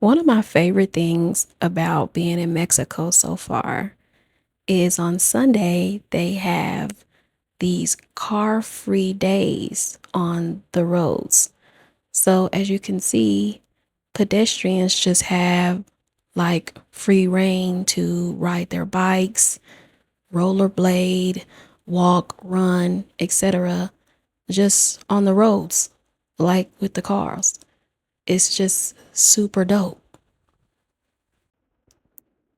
One of my favorite things about being in Mexico so far is on Sunday, they have these car free days on the roads. So, as you can see, pedestrians just have like free reign to ride their bikes, rollerblade, walk, run, etc., just on the roads, like with the cars. It's just super dope.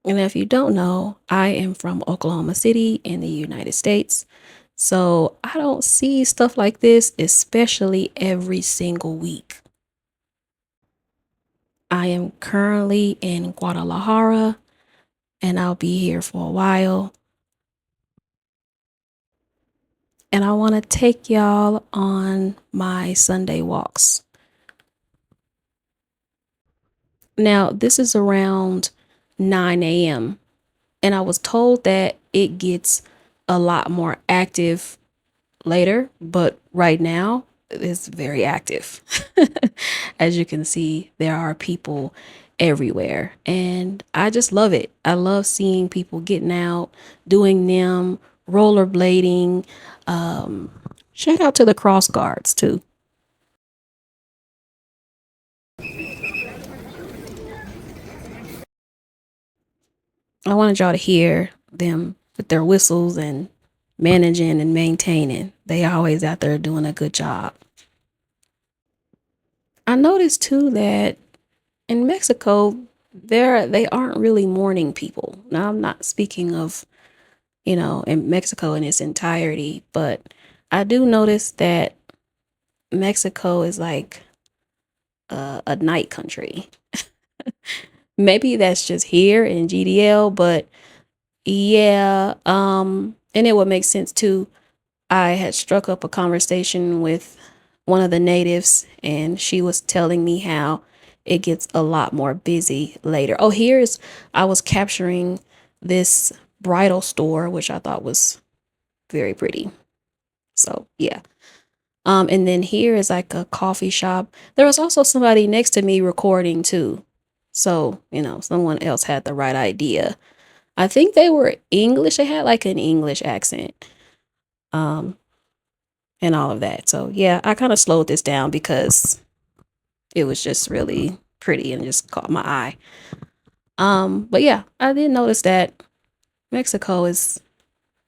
And if you don't know, I am from Oklahoma City in the United States. So I don't see stuff like this, especially every single week. I am currently in Guadalajara and I'll be here for a while. And I want to take y'all on my Sunday walks. Now, this is around 9 a.m. And I was told that it gets a lot more active later, but right now it's very active. As you can see, there are people everywhere, and I just love it. I love seeing people getting out, doing them, rollerblading. Um, Shout out to the cross guards too. I wanted y'all to hear them with their whistles and managing and maintaining. They always out there doing a good job. I noticed too that in Mexico, they aren't really mourning people. Now I'm not speaking of, in Mexico in its entirety, but I do notice that Mexico is like a night country. Maybe that's just here in GDL, but yeah, and it would make sense too. I had struck up a conversation with one of the natives, and she was telling me how it gets a lot more busy later. Oh, I was capturing this bridal store, which I thought was very pretty. So, yeah. And then here is like a coffee shop. There was also somebody next to me recording too. So, someone else had the right idea. I think they were English. They had like an English accent. Um, and all of that. So yeah, I kind of slowed this down because it was just really pretty and just caught my eye. But yeah, I did notice that Mexico is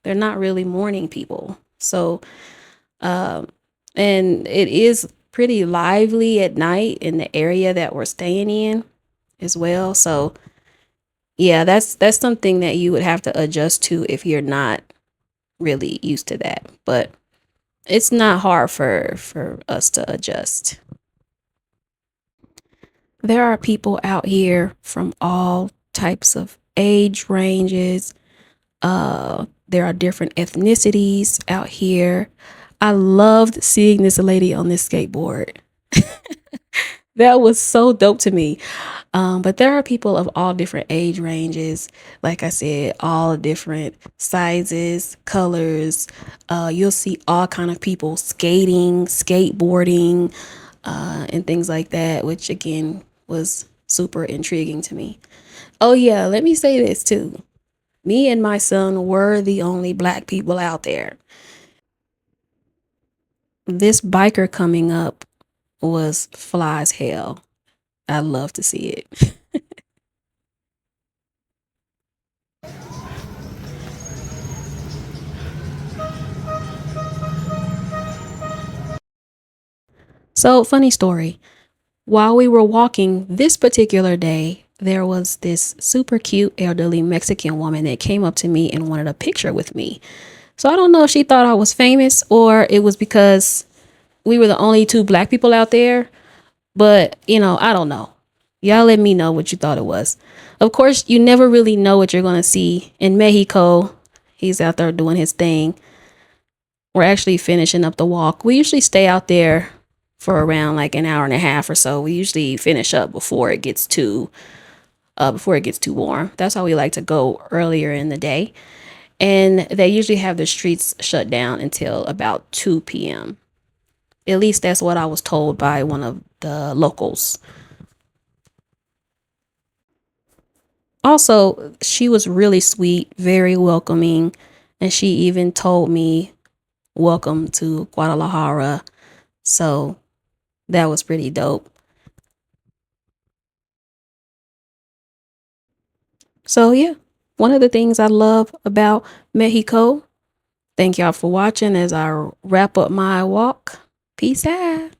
they're not really mourning people. So um and it is pretty lively at night in the area that we're staying in as well. So yeah, that's something that you would have to adjust to if you're not really used to that. But it's not hard for us to adjust. There are people out here from all types of age ranges. There are different ethnicities out here. I loved seeing this lady on this skateboard. That was so dope to me. But there are people of all different age ranges. Like I said, all different sizes, colors. You'll see all kind of people skating, skateboarding, and things like that, which again was super intriguing to me. Oh yeah, let me say this too. Me and my son were the only black people out there. This biker coming up was fly as hell. I love to see it. So, funny story. While we were walking this particular day, there was this super cute elderly Mexican woman that came up to me and wanted a picture with me. So I don't know if she thought I was famous or it was because we were the only two black people out there, but I don't know. Y'all let me know what you thought it was. Of course, you never really know what you're going to see in Mexico. He's out there doing his thing. We're actually finishing up the walk. We usually stay out there for around like an hour and a half or so. We usually finish up before it gets too warm. That's how we like to go earlier in the day. And they usually have the streets shut down until about 2 p.m. At least that's what I was told by one of the locals. Also, she was really sweet, very welcoming, and she even told me, "Welcome to Guadalajara." So that was pretty dope. So, yeah, one of the things I love about Mexico. Thank y'all for watching as I wrap up my walk. Peace out.